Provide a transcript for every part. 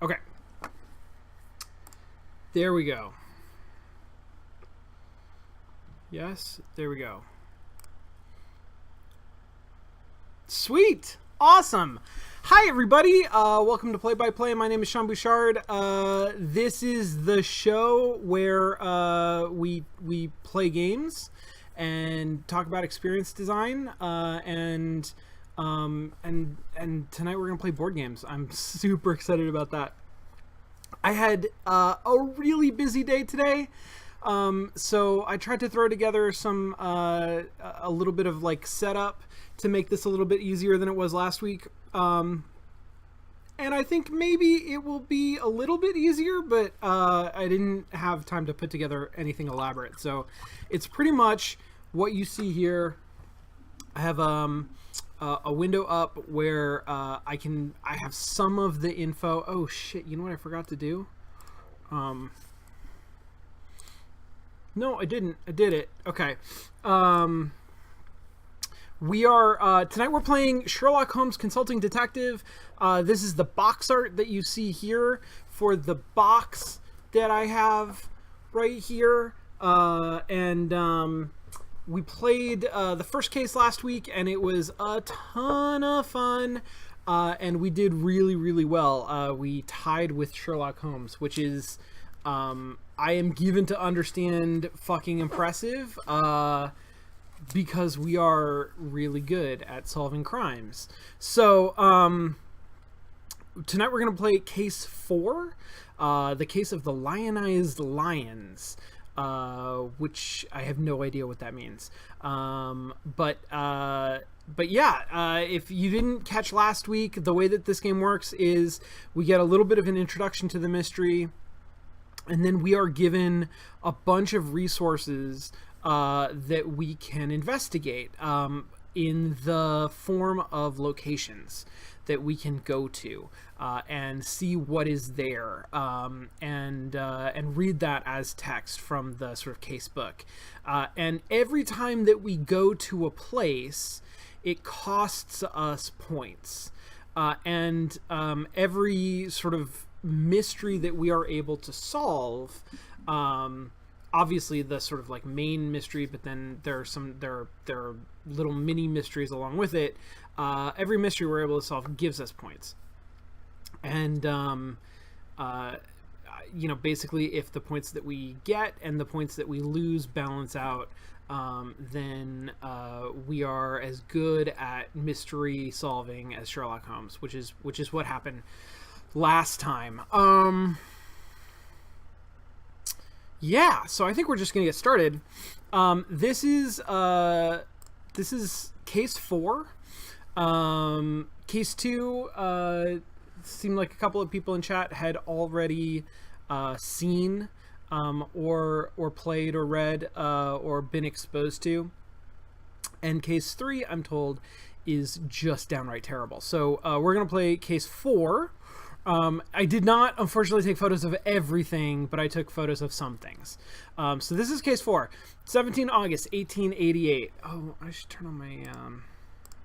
Okay. There we go. Yes, there we go. Sweet. Awesome. Hi, everybody. Welcome to Play by Play. My name is Sean Bouchard. This is the show where we play games and talk about experience design. And tonight we're gonna play board games. I'm super excited about that. I had a really busy day today. So I tried to throw together some a little bit of like setup to make this a little bit easier than it was last week. And I think maybe it will be a little bit easier, but I didn't have time to put together anything elaborate. So it's pretty much what you see here. I have a window up where I have some of the info. Oh shit, you know what I forgot to do? No, I didn't. I did it. Okay. We are, tonight we're playing Sherlock Holmes Consulting Detective. This is the box art that you see here for the box that I have right here. We played the first case last week, and it was a ton of fun. And we did really, really well. We tied with Sherlock Holmes, which is, I am given to understand, fucking impressive. Because we are really good at solving crimes. So, tonight we're going to play Case 4, the case of the Lionized Lions, which I have no idea what that means. But yeah, if you didn't catch last week, the way that this game works is we get a little bit of an introduction to the mystery, and then we are given a bunch of resources that we can investigate in the form of locations that we can go to and see what is there and read that as text from the sort of case book. And every time that we go to a place, it costs us points. And every sort of mystery that we are able to solve, obviously the sort of like main mystery, but then there are little mini mysteries along with it. Every mystery we're able to solve gives us points. And basically if the points that we get and the points that we lose balance out, then we are as good at mystery solving as Sherlock Holmes, which is what happened last time. Yeah, so I think we're just gonna get started. This is case 4. Case 2 seemed like a couple of people in chat had already seen or played or read or been exposed to. And case 3, I'm told, is just downright terrible. So we're gonna play case 4. I did not, unfortunately, take photos of everything, but I took photos of some things. So this is case 4, 17 August, 1888. Oh, I should turn on my,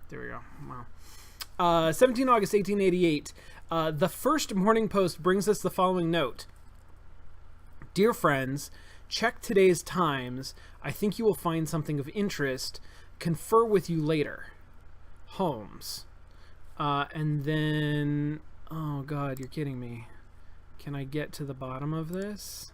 there we go. Wow. 17 August, 1888. The first Morning Post brings us the following note. Dear friends, check today's Times. I think you will find something of interest. Confer with you later. Holmes. And then... Oh god, you're kidding me. Can I get to the bottom of this?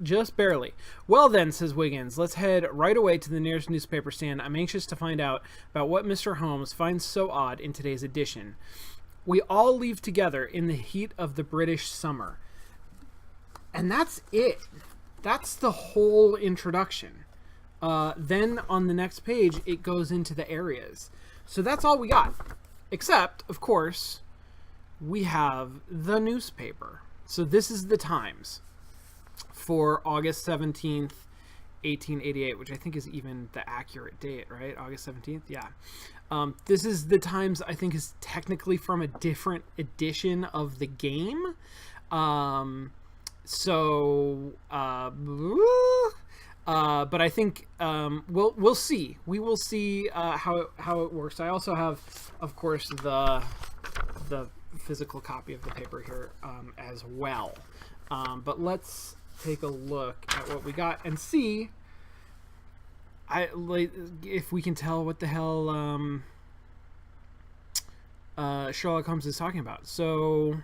Just barely. Well then, says Wiggins, let's head right away to the nearest newspaper stand. I'm anxious to find out about what Mr. Holmes finds so odd in today's edition. We all leave together in the heat of the British summer. And that's it. That's the whole introduction. Then on the next page, it goes into the areas. So that's all we got. Except, of course, we have the newspaper. So this is the Times for August 17th, 1888, which I think is even the accurate date, right? August 17th? Yeah. This is the Times, I think, is technically from a different edition of the game. But I think we'll see. We will see how it works. I also have, of course, the the physical copy of the paper here as well. But let's take a look at what we got and see if we can tell what the hell Sherlock Holmes is talking about. So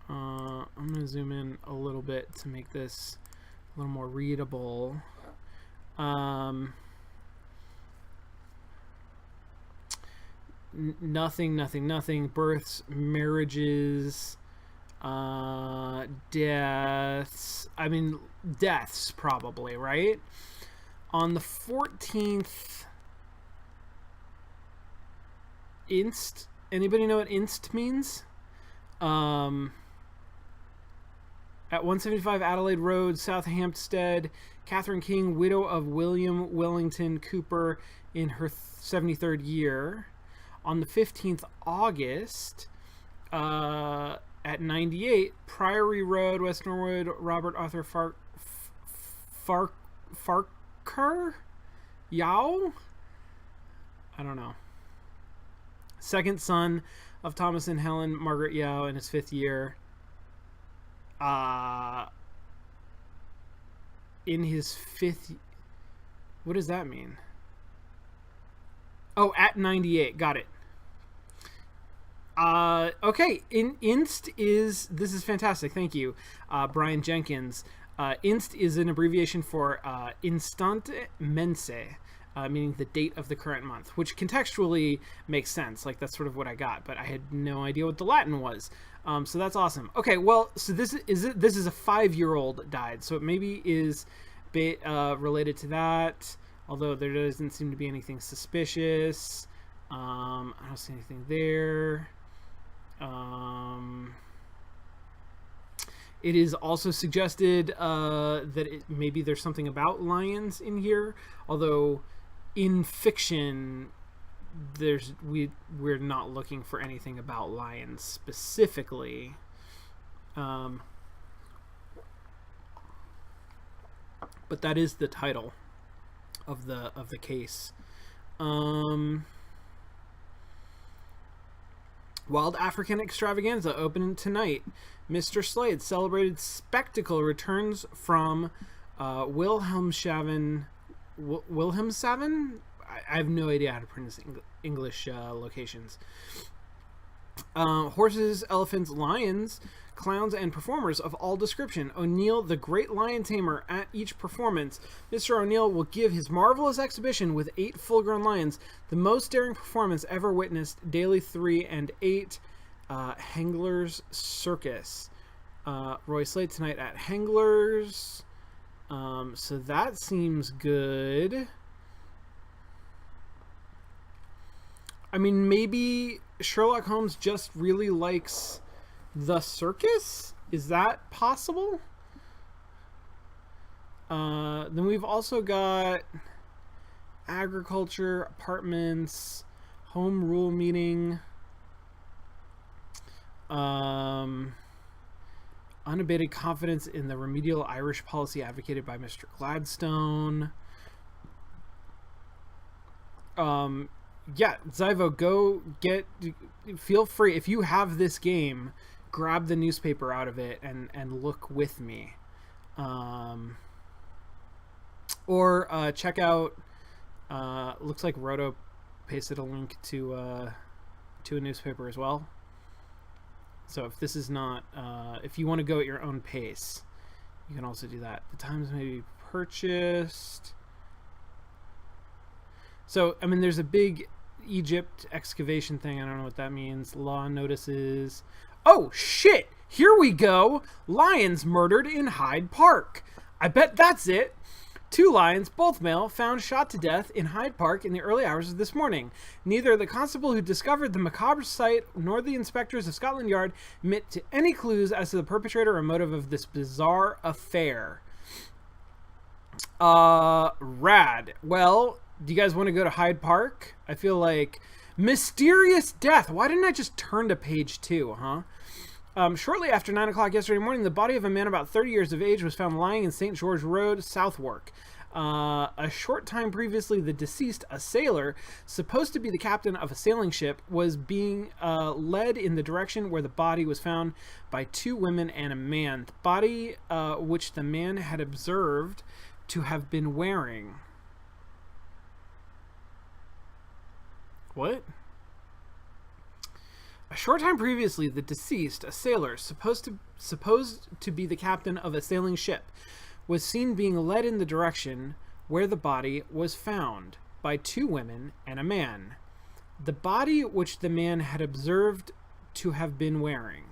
I'm going to zoom in a little bit to make this a little more readable. Nothing. Births, marriages, deaths. I mean, deaths probably, right? On the 14th, inst. Anybody know what inst means? At 175 Adelaide Road, South Hampstead, Catherine King, widow of William Wellington Cooper, in her 73rd year. On the 15th August, at 98, Priory Road, West Norwood, Robert Arthur Farquhar? Yao? I don't know. Second son of Thomas and Helen Margaret Yao in his 5th year. In his 5th... What does that mean? Oh, at 98. Got it. Okay. Inst is... This is fantastic. Thank you, Brian Jenkins. Inst is an abbreviation for Instante Mense, meaning the date of the current month, which contextually makes sense. Like, that's sort of what I got, but I had no idea what the Latin was. So that's awesome. Okay, well, so this is a 5-year-old died, so it maybe is related to that, although there doesn't seem to be anything suspicious. I don't see anything there. It is also suggested that maybe there's something about lions in here, although in fiction we're not looking for anything about lions specifically. But that is the title of the case. Wild African Extravaganza opening tonight. Mr. Slade's celebrated spectacle returns from Wilhelmshaven. I have no idea how to pronounce English locations. Horses, elephants, lions, clowns, and performers of all description. O'Neill, the great lion tamer, at each performance. Mr. O'Neill will give his marvelous exhibition with 8 full-grown lions, the most daring performance ever witnessed. Daily 3 and 8, Hengler's Circus. Roy Slade tonight at Hengler's. So that seems good. I mean, maybe Sherlock Holmes just really likes the circus? Is that possible? Then we've also got agriculture, apartments, home rule meeting, unabated confidence in the remedial Irish policy advocated by Mr. Gladstone. Yeah, Zyvo, feel free, if you have this game, grab the newspaper out of it and look with me. Or check out, looks like Roto pasted a link to a newspaper as well. So if this is not, if you want to go at your own pace, you can also do that. The Times may be purchased. So, I mean, there's a big Egypt excavation thing. I don't know what that means. Law notices. Oh, shit! Here we go! Lions murdered in Hyde Park. I bet that's it. 2 lions, both male, found shot to death in Hyde Park in the early hours of this morning. Neither the constable who discovered the macabre sight nor the inspectors of Scotland Yard admit to any clues as to the perpetrator or motive of this bizarre affair. Rad. Well, do you guys want to go to Hyde Park? I feel like mysterious death. Why didn't I just turn to page 2, huh? Shortly after 9 o'clock yesterday morning, the body of a man about 30 years of age was found lying in St. George Road, Southwark. A short time previously, the deceased, a sailor, supposed to be the captain of a sailing ship, was being led in the direction where the body was found by 2 women and a man. The body, which the man had observed to have been wearing. What? A short time previously, the deceased, a sailor, supposed to be the captain of a sailing ship, was seen being led in the direction where the body was found by 2 women and a man. The body which the man had observed to have been wearing.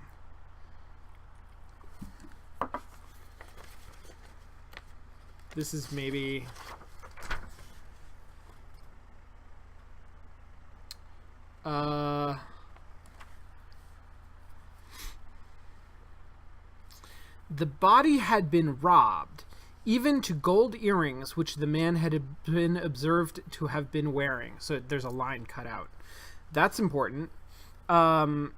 This is maybe... The body had been robbed, even to gold earrings, which the man had been observed to have been wearing. So there's a line cut out. That's important. 2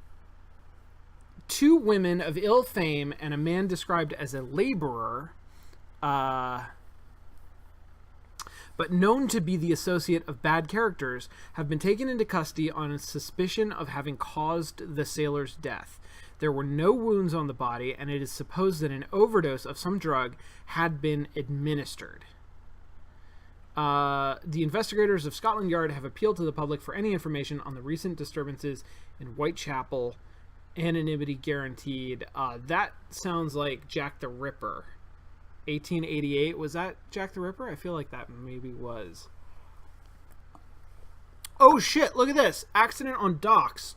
women of ill fame and a man described as a laborer, but known to be the associate of bad characters, have been taken into custody on a suspicion of having caused the sailor's death. There were no wounds on the body, and it is supposed that an overdose of some drug had been administered. The investigators of Scotland Yard have appealed to the public for any information on the recent disturbances in Whitechapel. Anonymity guaranteed. That sounds like Jack the Ripper. 1888. Was that Jack the Ripper? I feel like that maybe was. Oh shit, look at this. Accident on docks.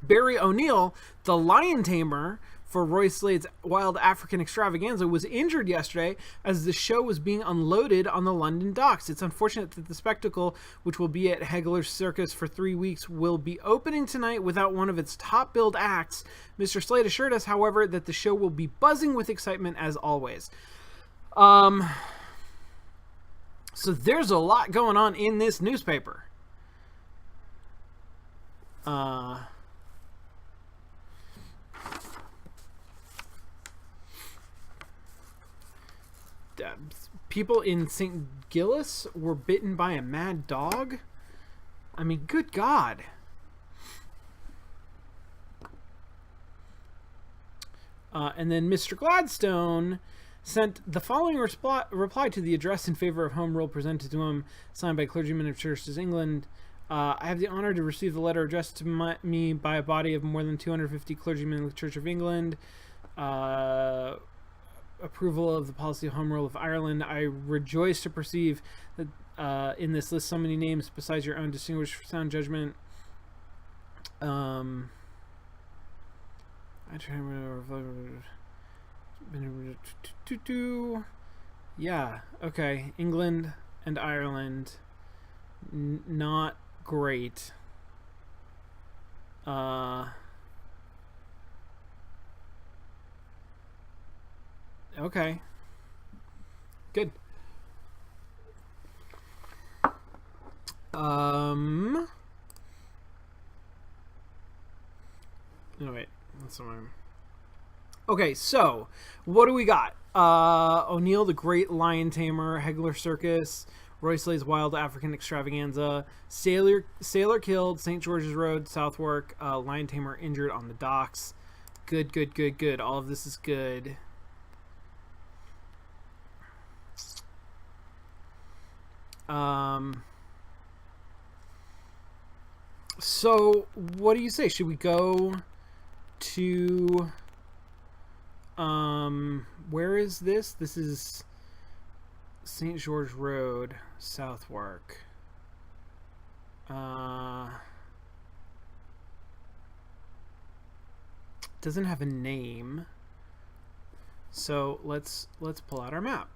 Barry O'Neill, the lion tamer for Roy Slade's Wild African Extravaganza, was injured yesterday as the show was being unloaded on the London docks. It's unfortunate that the spectacle, which will be at Hegler's Circus for 3 weeks, will be opening tonight without one of its top-billed acts. Mr. Slade assured us, however, that the show will be buzzing with excitement as always. So there's a lot going on in this newspaper. People in St. Gillis were bitten by a mad dog? I mean, good God. And then Mr. Gladstone sent the following reply to the address in favor of Home Rule presented to him, signed by clergymen of Churches England. I have the honor to receive the letter addressed to me by a body of more than 250 clergymen of the Church of England. Approval of the policy of Home Rule of Ireland. I rejoice to perceive that in this list so many names besides your own distinguished for sound judgment. I try to yeah, okay. England and Ireland, not great. Okay. Good. No, wait. That's somewhere. Okay, so what do we got? O'Neill, the Great Lion Tamer, Hegler Circus, Roy Slade's Wild African Extravaganza, Sailor killed, St. George's Road, Southwark, Lion Tamer injured on the docks. Good, good, good, good. All of this is good. So what do you say? Should we go to where is this? This is St. George Road, Southwark. Doesn't have a name. So let's pull out our map.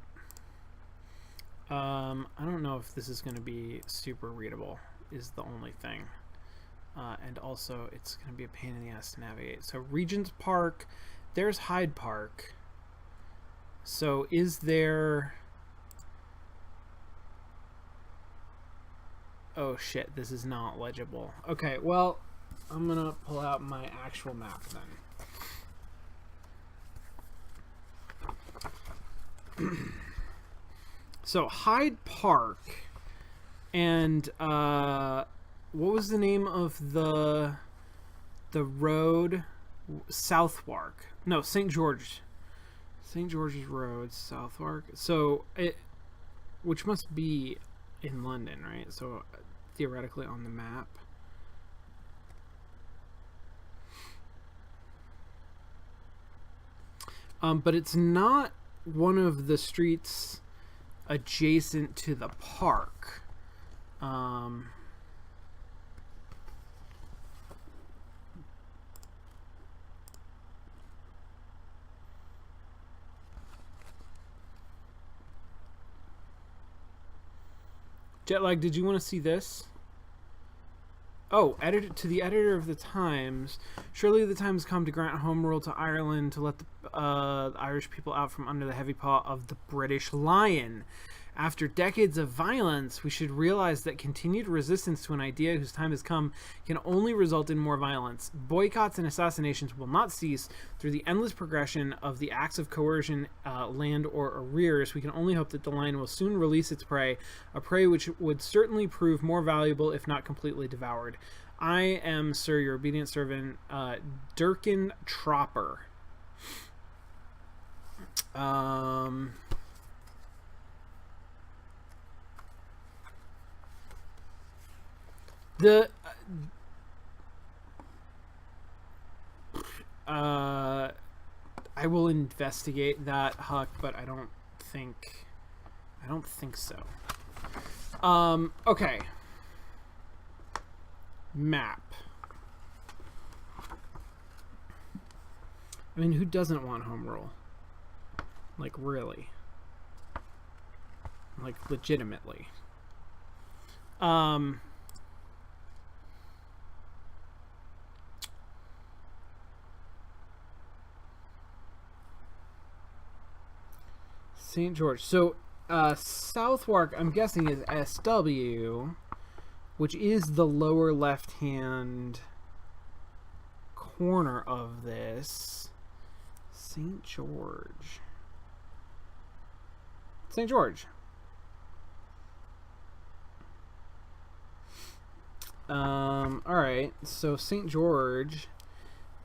I don't know if this is going to be super readable, is the only thing. And also, it's going to be a pain in the ass to navigate. So, Regent's Park, there's Hyde Park. So, is there... Oh, shit, this is not legible. Okay, well, I'm going to pull out my actual map then. So Hyde Park and what was the name of the road? Southwark. No, St. George. St. George's Road, Southwark. So it, which must be in London, right? So theoretically on the map. But it's not one of the streets adjacent to the park. Jetlag, did you want to see this? Oh, to the editor of the Times. Surely the time has come to grant home rule to Ireland to let the Irish people out from under the heavy paw of the British Lion. After decades of violence, we should realize that continued resistance to an idea whose time has come can only result in more violence. Boycotts and assassinations will not cease through the endless progression of the acts of coercion, land or arrears. We can only hope that the lion will soon release its prey, a prey which would certainly prove more valuable if not completely devoured. I am, sir, your obedient servant, Durkin Tropper. I will investigate that, Huck, but I don't think so. Okay. Map. I mean, who doesn't want home rule? Like, really? Like, legitimately. St. George. So, Southwark, I'm guessing, is SW, which is the lower left-hand corner of this. St. George. St. George. Alright, so St. George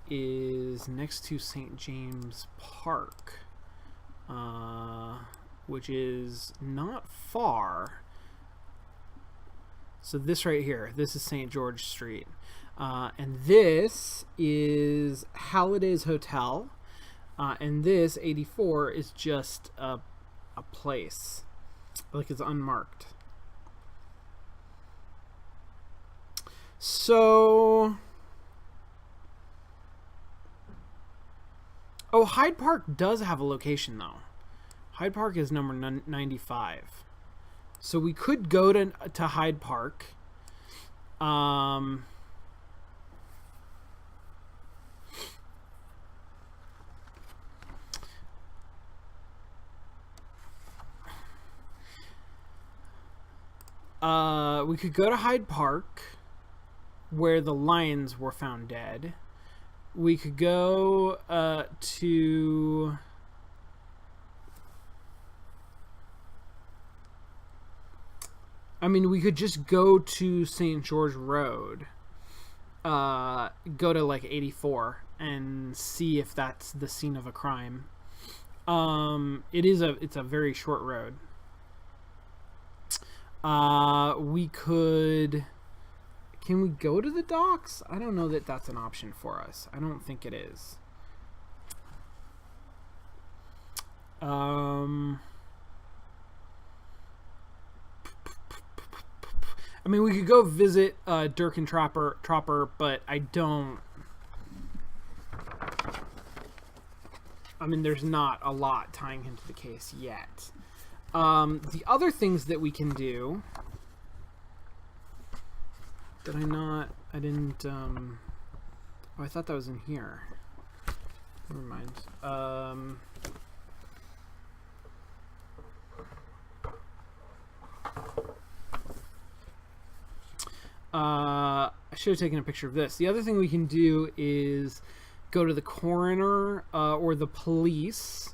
is next to St. James Park, which is not far. So this right here, this is St. George Street. And this is Halliday's Hotel. And this, 84, is just a place. Like, it's unmarked. So... Oh, Hyde Park does have a location, though. Hyde Park is number 95. So we could go to Hyde Park. We could go to Hyde Park, where the lions were found dead. We could go to... I mean, we could just go to St. George Road, go to like 84 and see if that's the scene of a crime. It's a very short road. We could... Can we go to the docks? I don't know that that's an option for us. I don't think it is. I mean, we could go visit Durkin Tropper, but I don't... I mean, there's not a lot tying him to the case yet. The other things that we can do... Did I not... I didn't... Oh, I thought that was in here. Never mind. I should have taken a picture of this. The other thing we can do is go to the coroner or the police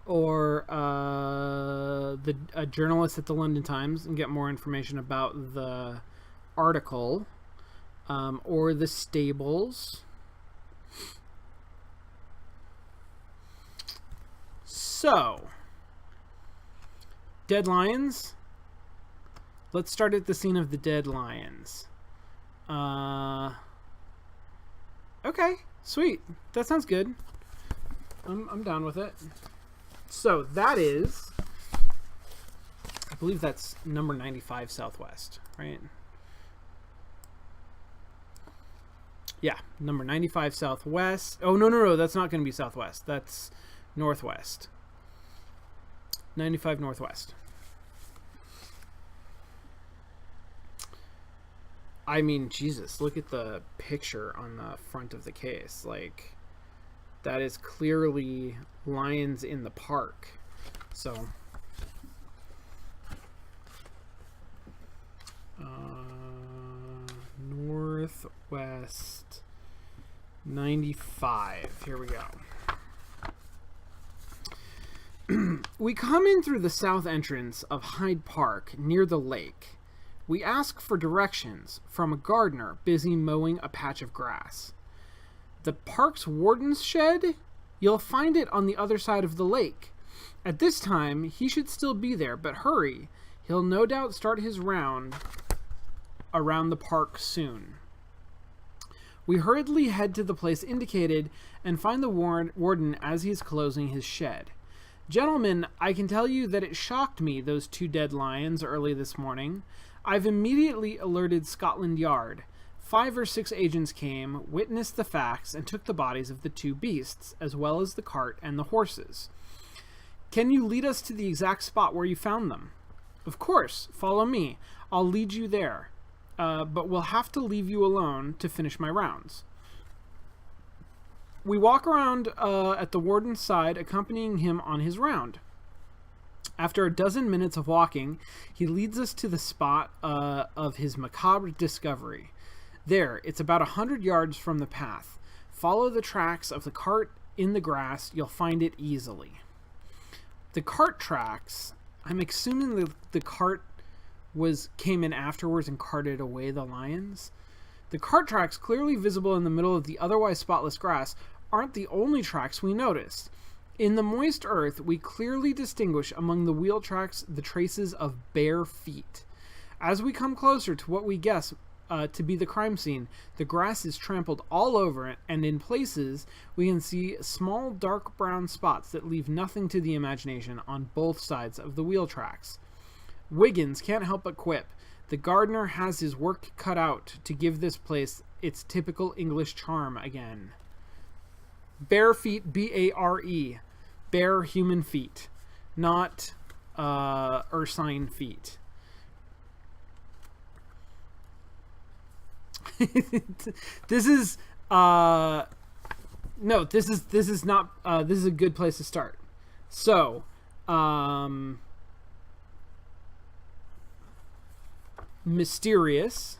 or a journalist at the London Times and get more information about the article, or the stables. So, dead lions. Let's start at the scene of the dead lions. Okay, sweet. That sounds good. I'm down with it. So that is, I believe that's number 95 Southwest, right? Yeah, number 95 Southwest. Oh, no, that's not going to be Southwest. That's Northwest. 95 Northwest. I mean, Jesus, look at the picture on the front of the case. Like, that is clearly lions in the park. So, Northwest 95. Here we go. We come in through the south entrance of Hyde Park near the lake. We ask for directions from a gardener busy mowing a patch of grass. The park's warden's shed? You'll find it on the other side of the lake. At this time, he should still be there, but hurry. He'll no doubt start his round around the park soon. We hurriedly head to the place indicated and find the warden as he is closing his shed. Gentlemen, I can tell you that it shocked me, those 2 dead lions early this morning. I've immediately alerted Scotland Yard. 5 or 6 agents came, witnessed the facts, and took the bodies of the 2 beasts, as well as the cart and the horses. Can you lead us to the exact spot where you found them? Of course. Follow me. I'll lead you there. But we'll have to leave you alone to finish my rounds. We walk around at the warden's side, accompanying him on his round. After a dozen minutes of walking, he leads us to the spot of his macabre discovery. There, it's about 100 yards from the path. Follow the tracks of the cart in the grass. You'll find it easily. The cart tracks, I'm assuming the cart came in afterwards and carted away the lions. The cart tracks, clearly visible in the middle of the otherwise spotless grass, aren't the only tracks we noticed. In the moist earth, we clearly distinguish among the wheel tracks the traces of bare feet. As we come closer to what we guess to be the crime scene, the grass is trampled all over it, and in places we can see small dark brown spots that leave nothing to the imagination on both sides of the wheel tracks. Wiggins can't help but quip. The gardener has his work cut out to give this place its typical English charm again. Bare feet, B-A-R-E. Bare human feet, not ursine feet. This is no, this is not this is a good place to start. So, mysterious.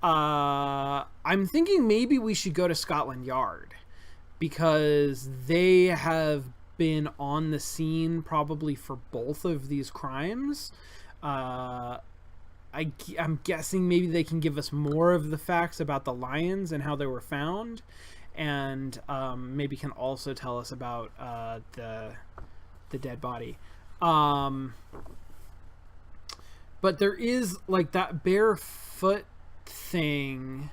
I'm thinking maybe we should go to Scotland Yard, because they have been on the scene probably for both of these crimes. I'm guessing maybe they can give us more of the facts about the lions and how they were found, and maybe can also tell us about the dead body. But there is, like, that barefoot thing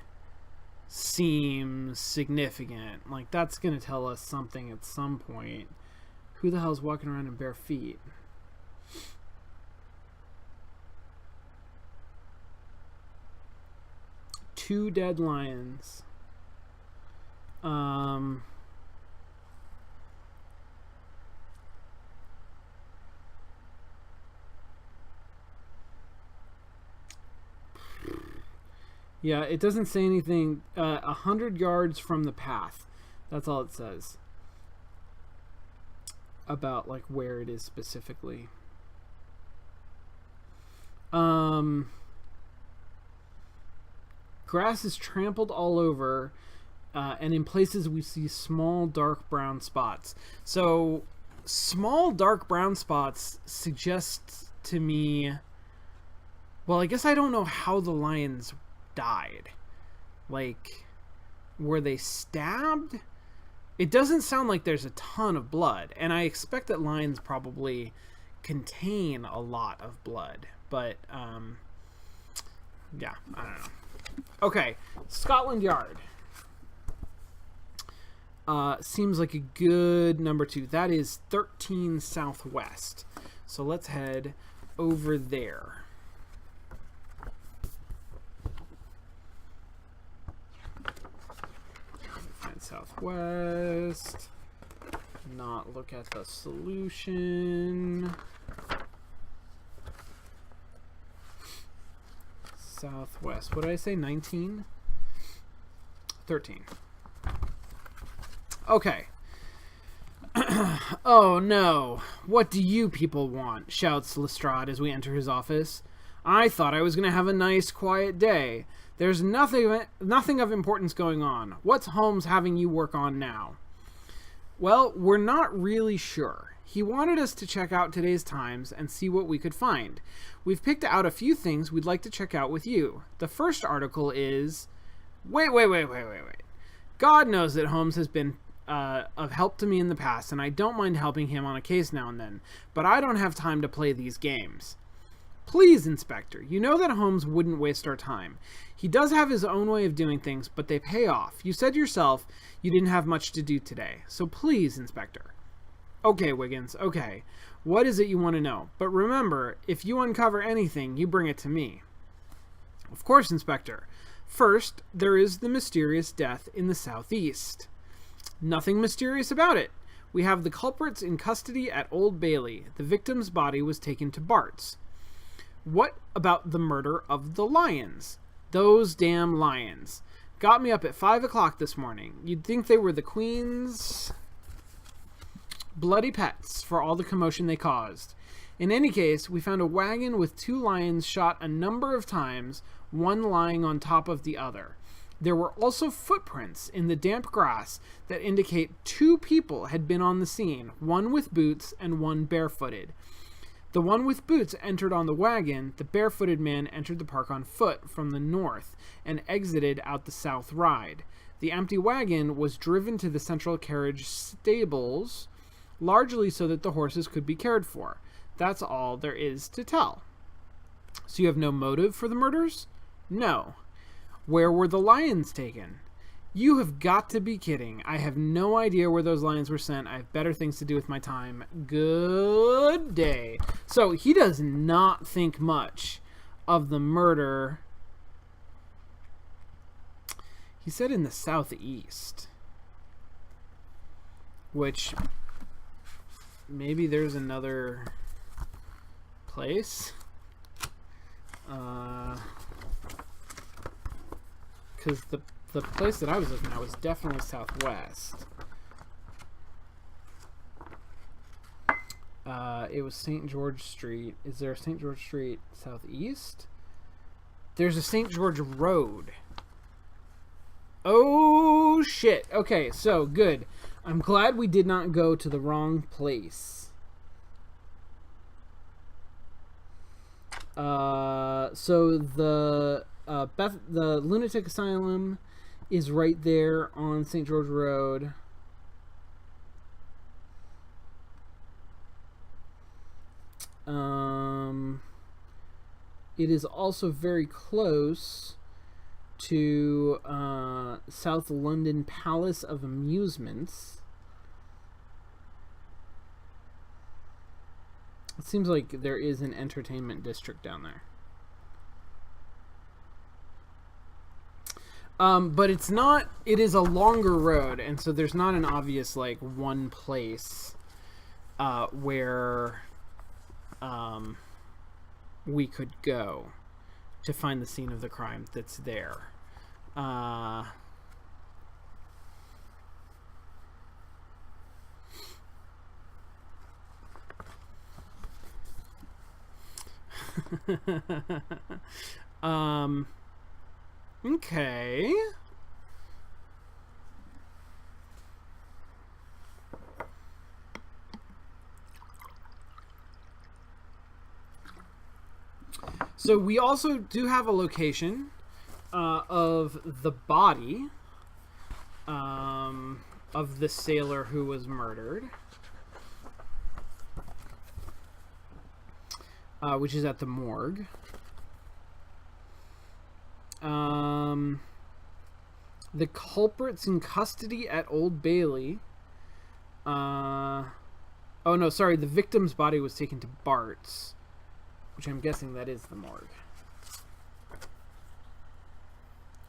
seems significant. Like, that's gonna tell us something at some point. Who the hell's walking around in bare feet? Two dead lions. Yeah, it doesn't say anything. 100 yards from the path. That's all it says about, like, where it is specifically. Grass is trampled all over, and in places we see small dark brown spots. So small dark brown spots suggest to me... Well, I guess I don't know how the lions died. Like, were they stabbed? It doesn't sound like there's a ton of blood, and I expect that lions probably contain a lot of blood. But, yeah, I don't know. Okay, Scotland Yard. Seems like a good number 2. That is 13 Southwest. So let's head over there. Find Southwest. Not look at the solution. Southwest. What did I say? 19? 13. Okay. Oh no. What do you people want? Shouts Lestrade as we enter his office. I thought I was going to have a nice, quiet day. There's nothing of importance going on. What's Holmes having you work on now? Well, we're not really sure. He wanted us to check out today's Times and see what we could find. We've picked out a few things we'd like to check out with you. The first article is... Wait. God knows that Holmes has been of help to me in the past, and I don't mind helping him on a case now and then, but I don't have time to play these games. Please, Inspector, you know that Holmes wouldn't waste our time. He does have his own way of doing things, but they pay off. You said yourself you didn't have much to do today, so please, Inspector. Okay, Wiggins, okay. What is it you want to know? But remember, if you uncover anything, you bring it to me. Of course, Inspector. First, there is the mysterious death in the southeast. Nothing mysterious about it. We have the culprits in custody at Old Bailey. The victim's body was taken to Bart's. What about the murder of the lions? Those damn lions. Got me up at 5 o'clock this morning. You'd think they were the Queen's bloody pets for all the commotion they caused. In any case, we found a wagon with 2 lions shot a number of times, one lying on top of the other. There were also footprints in the damp grass that indicate 2 people had been on the scene, one with boots and one barefooted. The one with boots entered on the wagon. The barefooted man entered the park on foot from the north and exited out the south ride. The empty wagon was driven to the central carriage stables, largely so that the horses could be cared for. That's all there is to tell. So you have no motive for the murders? No. Where were the lions taken? You have got to be kidding. I have no idea where those lions were sent. I have better things to do with my time. Good day. So he does not think much of the murder. He said in the southeast. Which maybe there's another place. Because the place that I was looking at was definitely southwest. It was St. George Street. Is there a St. George Street southeast? There's a St. George Road. Oh, shit. Okay, so, good. I'm glad we did not go to the wrong place. So the lunatic asylum is right there on St. George Road. It is also very close to South London Palace of Amusements. It seems like there is an entertainment district down there. But it's not, it is a longer road, and so there's not an obvious, like, one place where we could go to find the scene of the crime that's there. Okay. So we also do have a location of the body of the sailor who was murdered, which is at the morgue. The culprit's in custody at Old Bailey. Oh no, sorry. The victim's body was taken to Bart's, which I'm guessing that is the morgue.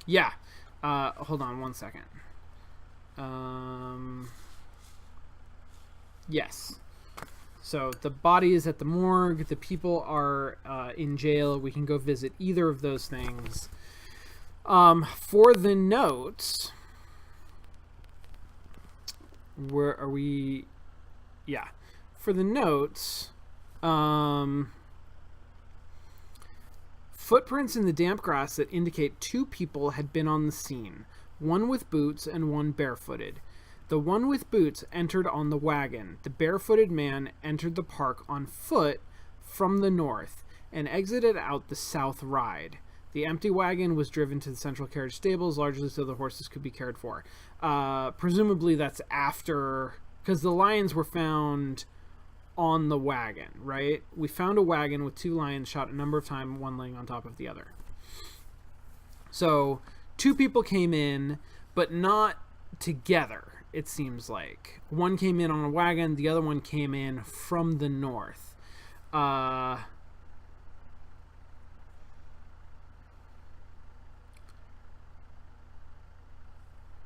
Yeah. Hold on one second. Yes. So the body is at the morgue. The people are in jail. We can go visit either of those things. For the notes, where are we? Yeah. For the notes, footprints in the damp grass that indicate two people had been on the scene, one with boots and one barefooted. The one with boots entered on the wagon. The barefooted man entered the park on foot from the north and exited out the south ride. The empty wagon was driven to the central carriage stables, largely so the horses could be cared for. Presumably that's after, because the lions were found on the wagon, right? We found a wagon with two lions shot a number of times, one laying on top of the other. So two people came in, but not together, it seems like. One came in on a wagon, the other one came in from the north.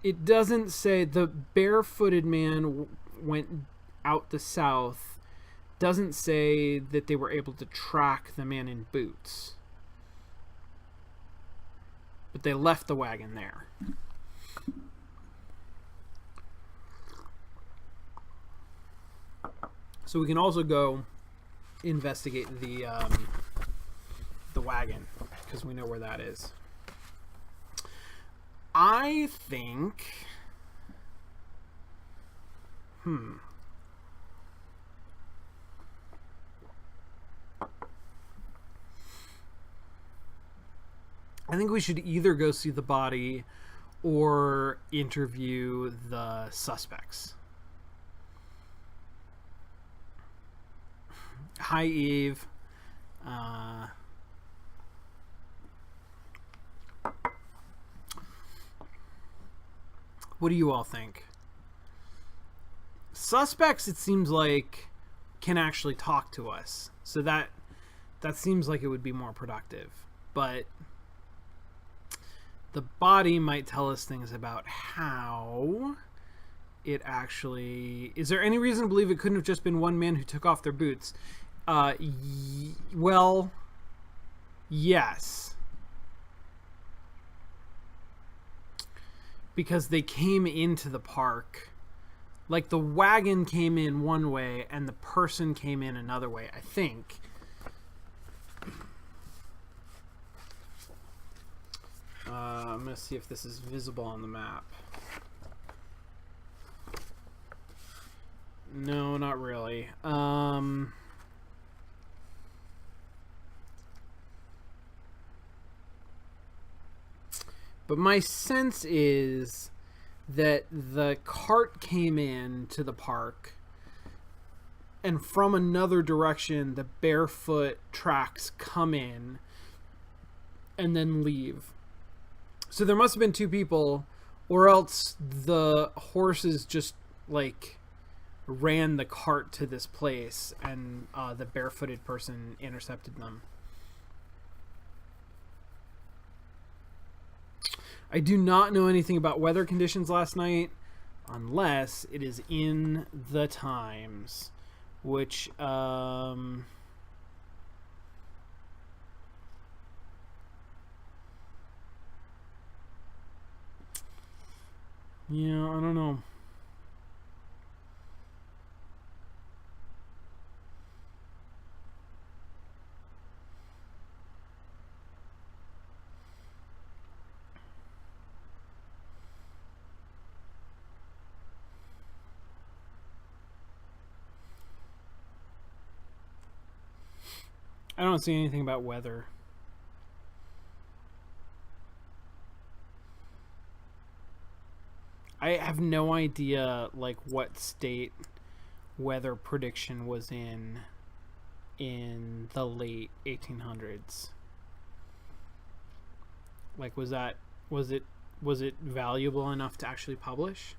It doesn't say the barefooted man went out the south. Doesn't say that they were able to track the man in boots. But they left the wagon there. So we can also go investigate the wagon, because we know where that is. I think... I think we should either go see the body or interview the suspects. Hi, Eve. What do you all think? Suspects, it seems like, can actually talk to us. So that seems like it would be more productive. But the body might tell us things about how it actually... Is there any reason to believe it couldn't have just been one man who took off their boots? Well, yes. Because they came into the park. Like, the wagon came in one way and the person came in another way, I think. I'm going to see if this is visible on the map. No, not really. But my sense is that the cart came in to the park, and from another direction, the barefoot tracks come in and then leave. So there must have been two people, or else the horses just, like, ran the cart to this place, and the barefooted person intercepted them. I do not know anything about weather conditions last night, unless it is in the Times, which, yeah, I don't know. I don't see anything about weather. I have no idea like what state weather prediction was in the late 1800s. Like, was it valuable enough to actually publish?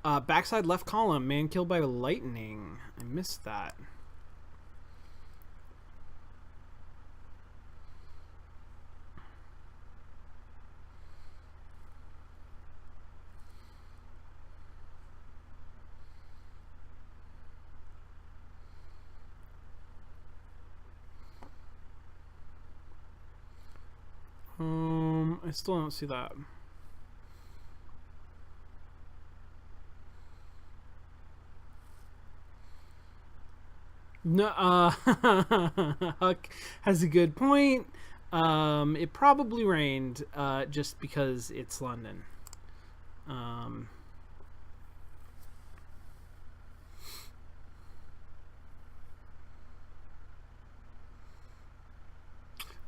Backside left column, man killed by lightning. I missed that. I still don't see that. No, Huck has a good point. It probably rained, just because it's London.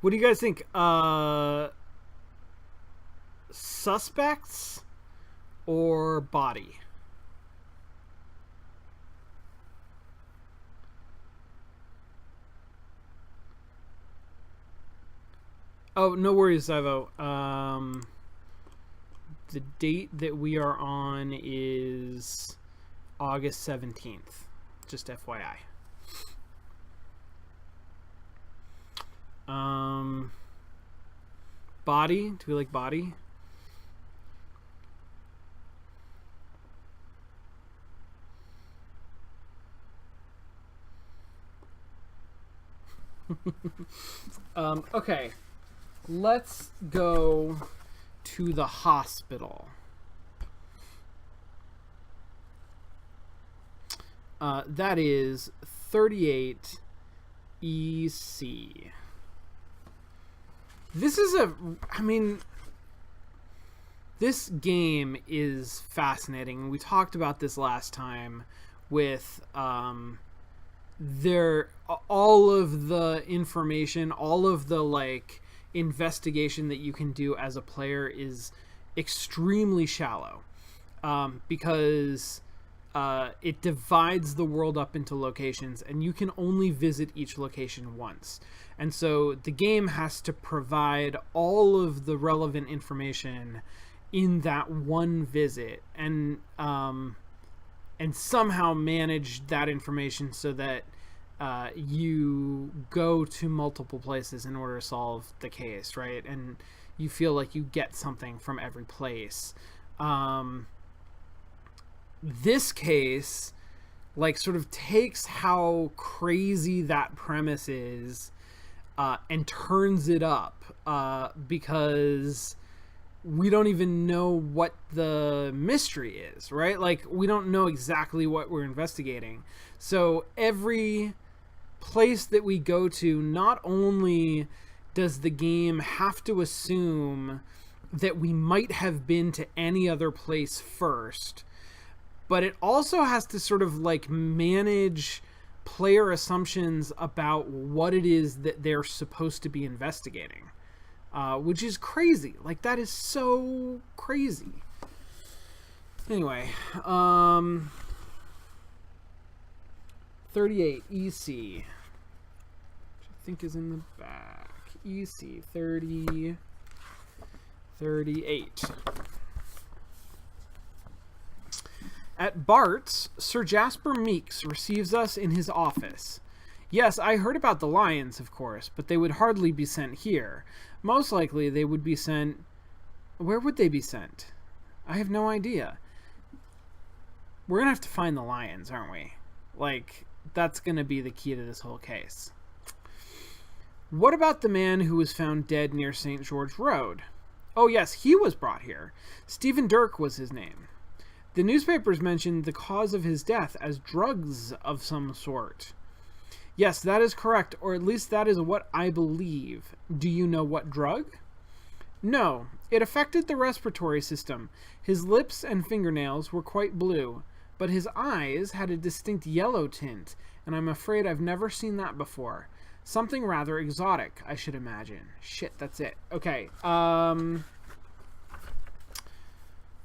What do you guys think? Suspects or body? Oh, no worries, Ivo. The date that we are on is August 17th. Just FYI. Body? Do we like body? Okay. Let's go to the hospital. That is 38 EC. This is this game is fascinating. We talked about this last time with all of the information, all of the like investigation that you can do as a player is extremely shallow, because it divides the world up into locations and you can only visit each location once. And so the game has to provide all of the relevant information in that one visit, and somehow manage that information so that you go to multiple places in order to solve the case, right? And you feel like you get something from every place. This case, like, sort of takes how crazy that premise is and turns it up, because we don't even know what the mystery is, right? Like, we don't know exactly what we're investigating. So every place that we go to, not only does the game have to assume that we might have been to any other place first, but it also has to sort of like manage player assumptions about what it is that they're supposed to be investigating, which is crazy. Like, that is so crazy. Anyway, 38 EC, which I think is in the back. EC 38. At Bart's, Sir Jasper Meeks receives us in his office. Yes, I heard about the lions, of course, but they would hardly be sent here. Most likely they would be sent... Where would they be sent? I have no idea. We're going to have to find the lions, aren't we? Like, that's going to be the key to this whole case. What about the man who was found dead near St. George Road? Oh yes, he was brought here. Stephen Dirk was his name. The newspapers mentioned the cause of his death as drugs of some sort. Yes, that is correct, or at least that is what I believe. Do you know what drug? No, it affected the respiratory system. His lips and fingernails were quite blue, but his eyes had a distinct yellow tint, and I'm afraid I've never seen that before. Something rather exotic, I should imagine. Shit, that's it. Okay.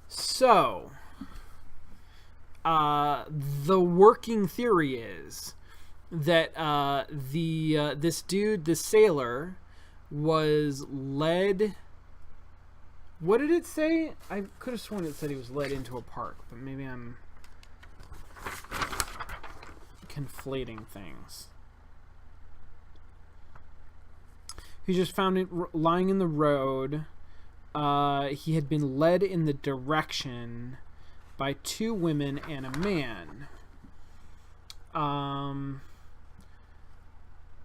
So, the working theory is that this dude, this sailor, was led. What did it say? I could have sworn it said he was led into a park, but maybe I'm conflating things. He just found it lying in the road. He had been led in the direction by 2 women and a man.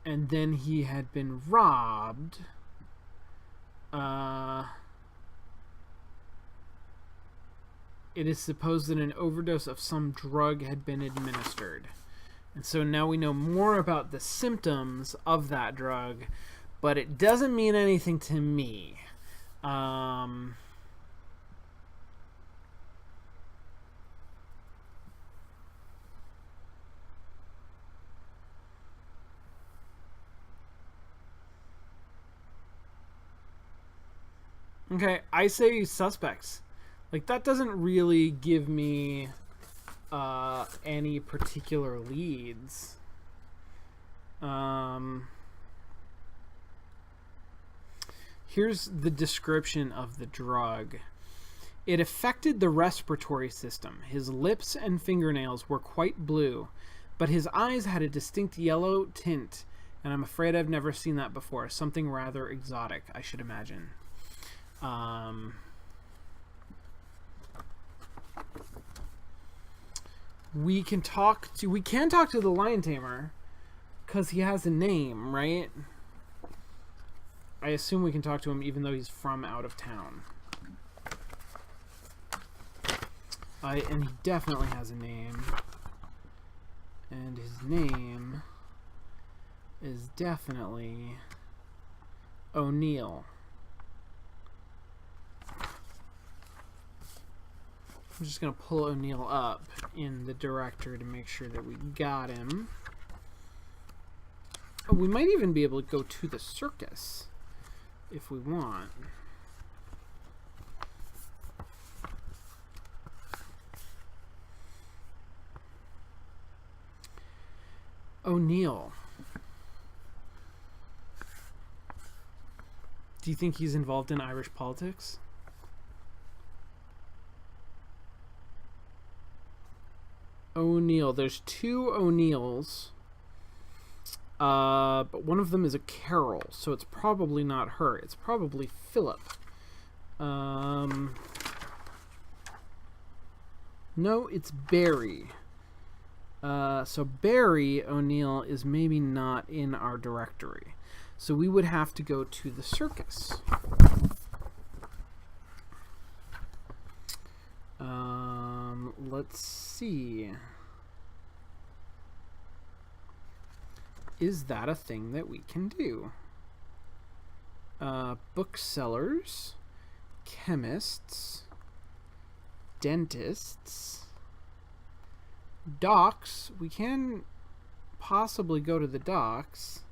And then he had been robbed. It is supposed that an overdose of some drug had been administered. And so now we know more about the symptoms of that drug, but it doesn't mean anything to me. Okay, I say suspects. Like, that doesn't really give me any particular leads. Here's the description of the drug. It affected the respiratory system. His lips and fingernails were quite blue, but his eyes had a distinct yellow tint, and I'm afraid I've never seen that before. Something rather exotic, I should imagine. We can talk to the lion tamer because he has a name, right? I assume we can talk to him even though he's from out of town. And he definitely has a name. And his name is definitely O'Neill. I'm just going to pull O'Neill up in the directory to make sure that we got him. Oh, we might even be able to go to the circus if we want. O'Neill. Do you think he's involved in Irish politics? O'Neill. There's 2 O'Neills. But one of them is a Carol, so it's probably not her. It's probably Philip. No, it's Barry. So Barry O'Neill is maybe not in our directory. So we would have to go to the circus. Let's see. Is that a thing that we can do? Booksellers, chemists, dentists, docks. We can possibly go to the docks.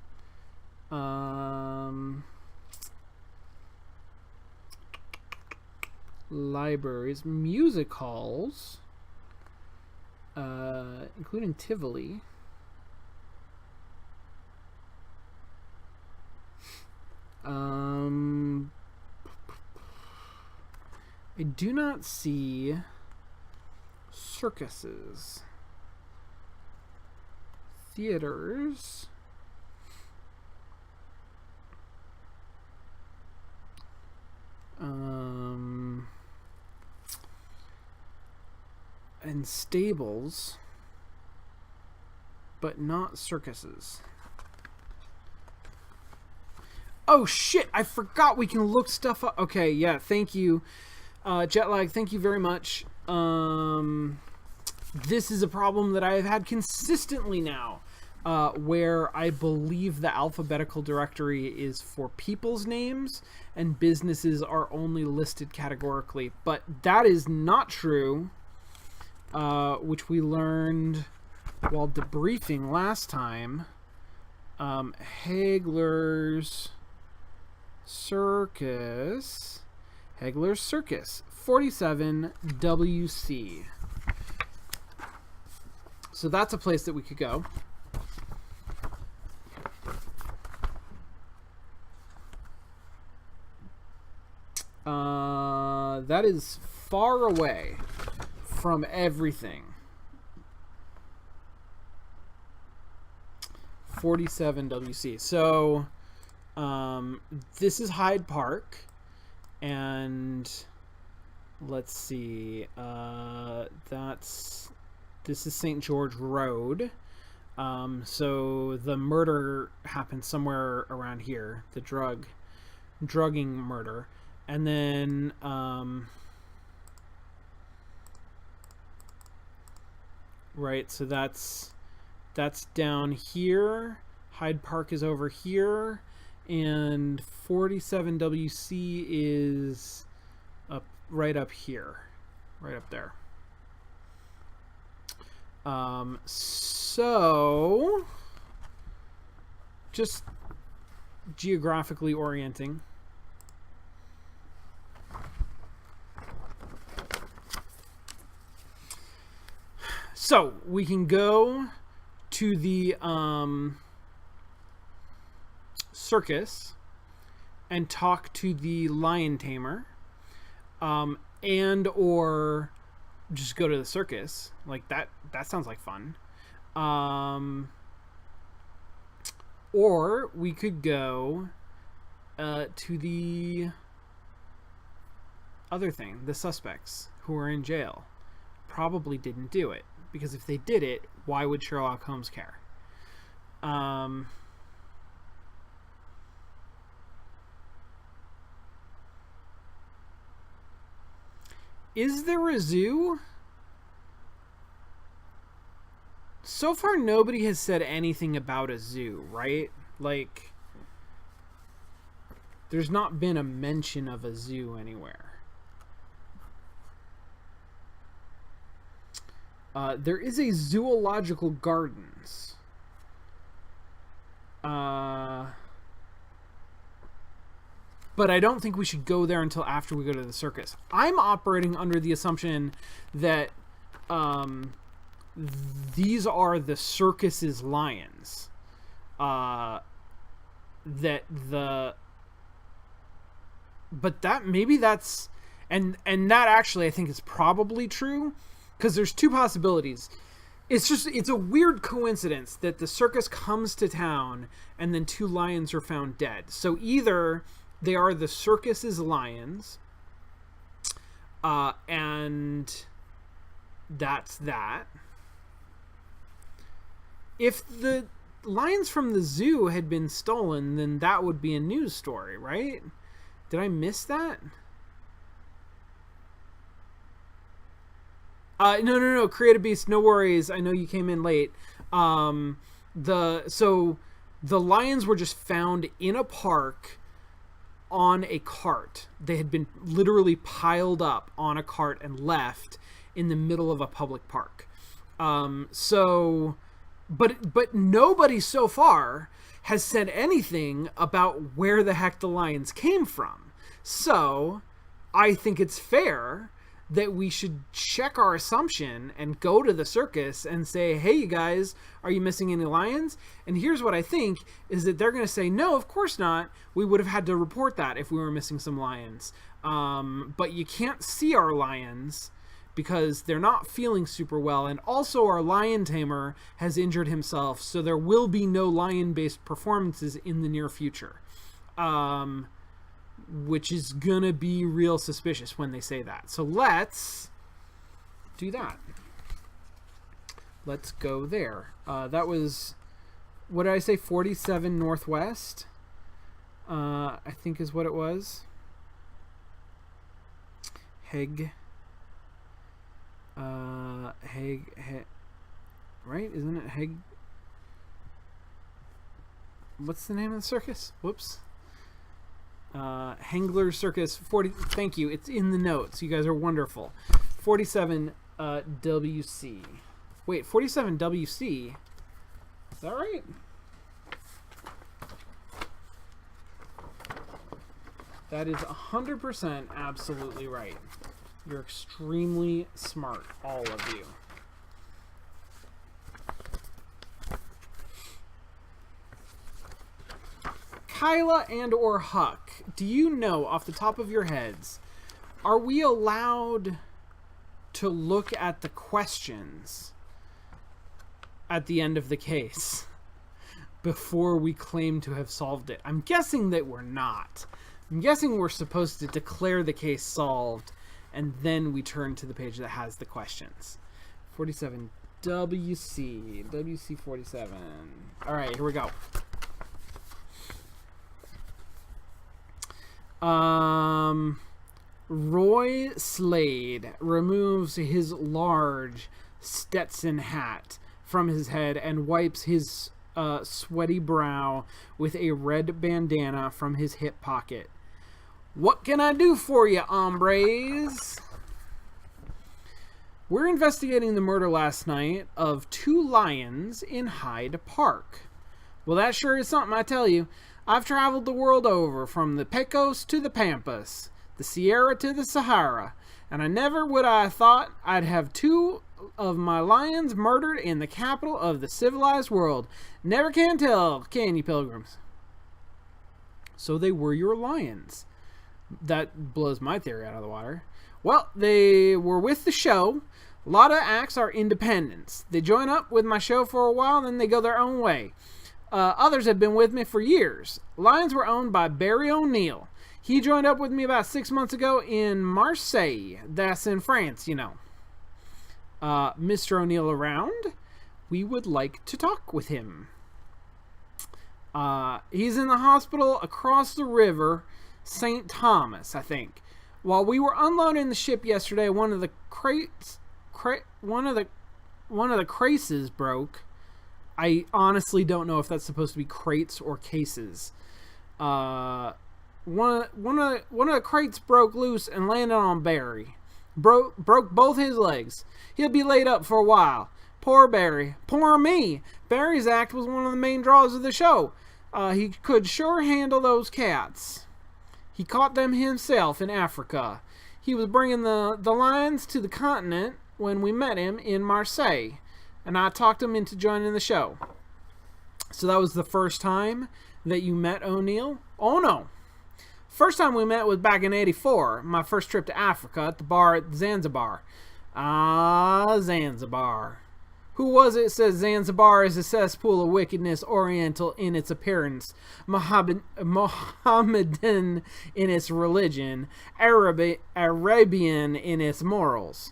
Libraries, music halls, including Tivoli. I do not see circuses. Theaters. And stables, but not circuses. Oh shit, I forgot we can look stuff up. Okay, yeah, thank you. Jetlag, thank you very much. This is a problem that I have had consistently now, where I believe the alphabetical directory is for people's names and businesses are only listed categorically. But that is not true, which we learned while debriefing last time. Hagler's Circus. Hagler's Circus, 47 WC. So that's a place that we could go. That is far away from everything. 47 WC. So this is Hyde Park, and let's see. This is St. George Road. So the murder happened somewhere around here. The drugging murder. And then right, so that's down here. Hyde Park is over here, and 47 WC is right up here, right up there. So just geographically orienting. So we can go to the circus and talk to the lion tamer, and or just go to the circus. Like that sounds like fun. Or we could go to the other thing, the suspects who are in jail. Probably didn't do it, because if they did it, why would Sherlock Holmes care? Is there a zoo? So far, nobody has said anything about a zoo, right? Like, there's not been a mention of a zoo anywhere. There is a zoological gardens. But I don't think we should go there until after we go to the circus. I'm operating under the assumption that these are the circus's lions. But that maybe that's and that actually I think is probably true, because there's two possibilities. It's a weird coincidence that the circus comes to town and then two lions are found dead. So either they are the circus's lions, and that's that. If the lions from the zoo had been stolen, then that would be a news story, right? Did I miss that? No, Creative Beast, no worries. I know you came in late. The lions were just found in a park on a cart. They had been literally piled up on a cart and left in the middle of a public park. But nobody so far has said anything about where the heck the lions came from. So I think it's fair that we should check our assumption and go to the circus and say, hey, you guys, are you missing any lions? And here's what I think is that they're going to say, no, of course not. We would have had to report that if we were missing some lions. But you can't see our lions because they're not feeling super well. And also our lion tamer has injured himself. So there will be no lion-based performances in the near future. Which is gonna be real suspicious when they say that. So let's do that. Let's go there. That was, what did I say, 47 Northwest? I think is what it was. Right? Isn't it Heg? What's the name of the circus? Whoops. Hagler Circus 40. Thank you. It's in the notes. You guys are wonderful. 47 WC. Wait, 47 WC. Is that right? That is 100% absolutely right. You're extremely smart, all of you. Kyla and or Huck, do you know off the top of your heads, are we allowed to look at the questions at the end of the case before we claim to have solved it? I'm guessing that we're not. I'm guessing we're supposed to declare the case solved and then we turn to the page that has the questions. 47 WC 47. All right, here we go. Roy Slade removes his large Stetson hat from his head and wipes his sweaty brow with a red bandana from his hip pocket. What can I do for you, hombres? We're investigating the murder last night of 2 lions in Hyde Park. Well, that sure is something, I tell you. I've traveled the world over, from the Pecos to the Pampas, the Sierra to the Sahara, and I never would I thought I'd have 2 of my lions murdered in the capital of the civilized world. Never can tell, can you, pilgrims? So they were your lions. That blows my theory out of the water. Well, they were with the show. A lot of acts are independents. They join up with my show for a while, then they go their own way. Others have been with me for years. Lions were owned by Barry O'Neill. He joined up with me about 6 months ago in Marseille. That's in France, you know. Mr. O'Neill around? We would like to talk with him. He's in the hospital across the river, St. Thomas, I think. While we were unloading the ship yesterday, one of the craces broke. I honestly don't know if that's supposed to be crates or cases. One of the crates broke loose and landed on Barry. Broke both his legs. He'll be laid up for a while. Poor Barry. Poor me. Barry's act was one of the main draws of the show. He could sure handle those cats. He caught them himself in Africa. He was bringing the lions to the continent when we met him in Marseille, and I talked him into joining the show. So that was the first time that you met O'Neill? Oh no. First time we met was back in '84, my first trip to Africa at the bar at Zanzibar. Zanzibar. Who was it says Zanzibar is a cesspool of wickedness, oriental in its appearance, Mohammedan in its religion, Arabian in its morals.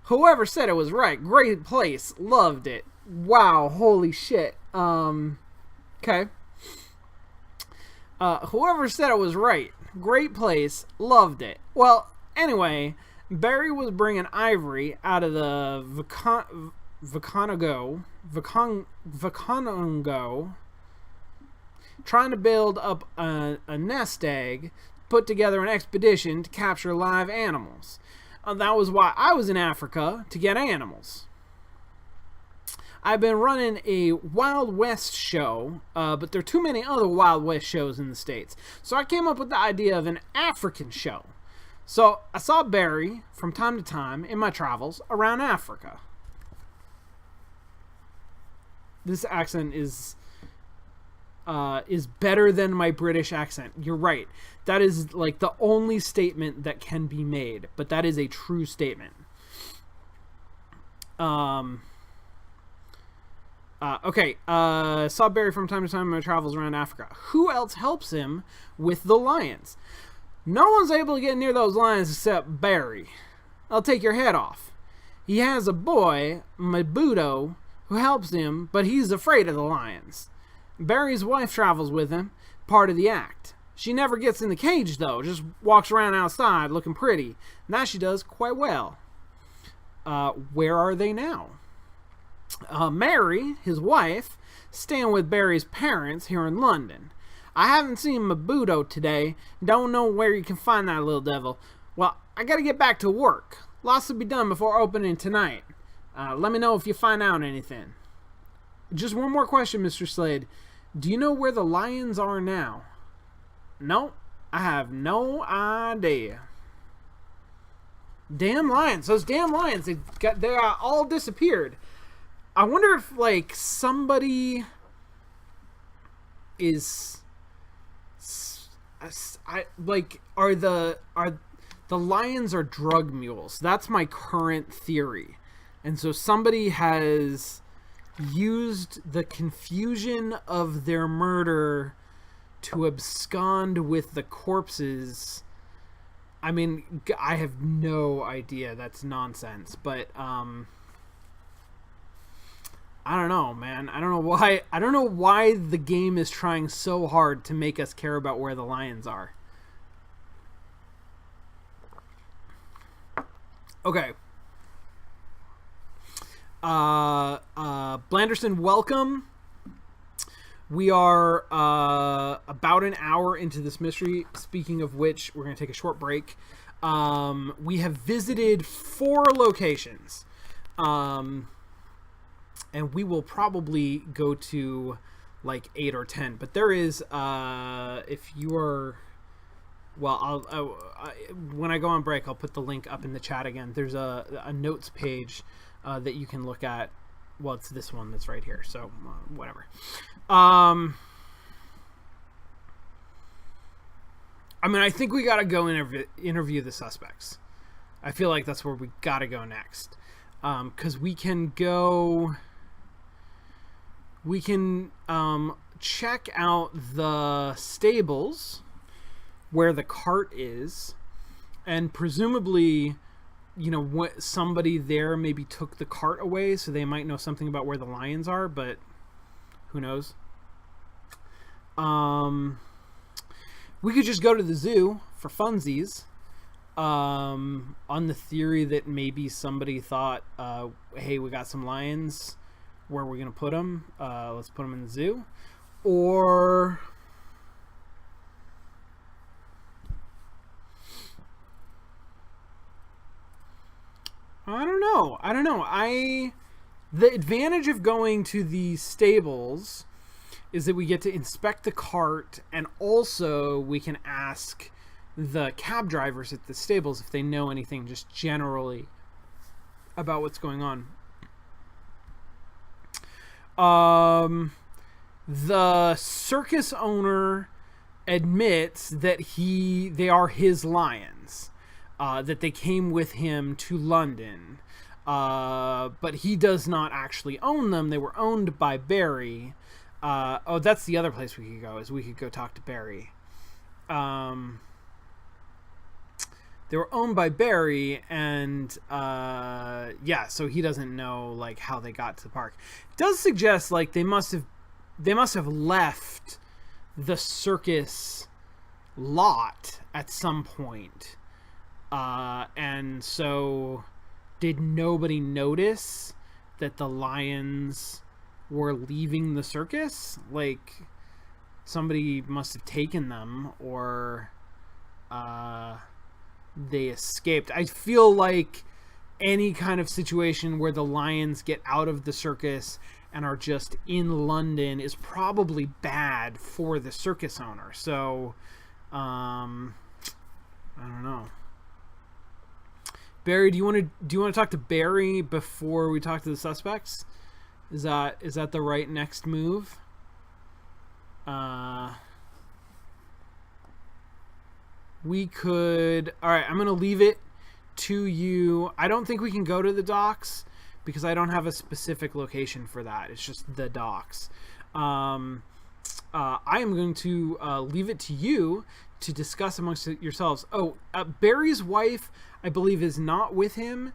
Whoever said it was right. Great place. Loved it. Wow. Holy shit. Okay. Whoever said it was right. Great place. Loved it. Well, anyway, Barry was bringing ivory out of the Vicongo, trying to build up a nest egg, put together an expedition to capture live animals. That was why I was in Africa, to get animals. I've been running a Wild West show, but there are too many other Wild West shows in the States. So I came up with the idea of an African show. So I saw Barry from time to time in my travels around Africa. This accent is better than my British accent. You're right. That is like the only statement that can be made, but that is a true statement. Okay. Saw Barry from time to time in my travels around Africa. Who else helps him with the lions? No one's able to get near those lions except Barry. I'll take your head off. He has a boy, Mabudo, who helps him, but he's afraid of the lions. Barry's wife travels with him, part of the act. She never gets in the cage, though, just walks around outside looking pretty. And that she does quite well. Where are they now? Mary, his wife, staying with Barry's parents here in London. I haven't seen Mabudo today. Don't know where you can find that little devil. Well, I gotta get back to work. Lots to be done before opening tonight. Let me know if you find out anything. Just one more question, Mr. Slade. Do you know where the lions are now? No, I have no idea. Damn lions. Those damn lions. They all disappeared. I wonder if like somebody is are the lions are drug mules. That's my current theory. And so somebody has used the confusion of their murder to abscond with the corpses. I mean, I have no idea. That's nonsense. But I don't know, man. I don't know why the game is trying so hard to make us care about where the lions are. Okay. Blanderson, welcome. We are about an hour into this mystery. Speaking of which, we're going to take a short break. We have visited 4 locations. And we will probably go to like 8 or 10. But there is, if you are... Well, when I go on break, I'll put the link up in the chat again. There's a notes page that you can look at. Well, it's this one that's right here. So, whatever. I mean, I think we got to go interview the suspects. I feel like that's where we got to go next. Because we can go... We can check out the stables where the cart is, and presumably, you know, what somebody there maybe took the cart away, so they might know something about where the lions are, but who knows? We could just go to the zoo for funsies, on the theory that maybe somebody thought, hey, we got some lions, where are we gonna put them? Let's put them in the zoo. Or I don't know. The advantage of going to the stables is that we get to inspect the cart, and also we can ask the cab drivers at the stables if they know anything just generally about what's going on. The circus owner admits that they are his lions, that they came with him to London, but he does not actually own them. They were owned by Barry. That's the other place we could go, is we could go talk to Barry. They were owned by Barry, and so he doesn't know like how they got to the park. It does suggest like they must have left the circus lot at some point. And so did nobody notice that the lions were leaving the circus? Like somebody must have taken them, or they escaped. I feel like any kind of situation where the lions get out of the circus and are just in London is probably bad for the circus owner. So, I don't know. Barry, do you want to talk to Barry before we talk to the suspects? Is that the right next move? We could... Alright, I'm going to leave it to you. I don't think we can go to the docks because I don't have a specific location for that. It's just the docks. I am going to leave it to you to discuss amongst yourselves. Barry's wife, I believe, is not with him.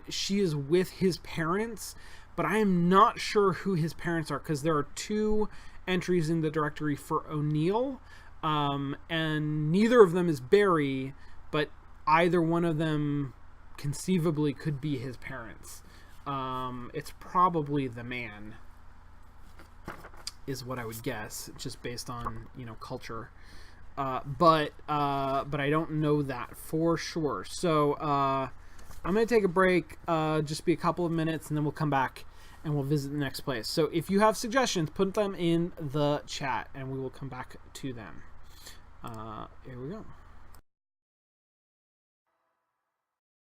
She is with his parents, but I am not sure who his parents are because there are 2 entries in the directory for O'Neill. And neither of them is Barry, but either one of them conceivably could be his parents. It's probably the man, is what I would guess, just based on, culture. But I don't know that for sure. So, I'm going to take a break, just be a couple of minutes, and then we'll come back and we'll visit the next place. So if you have suggestions, put them in the chat and we will come back to them. Here we go.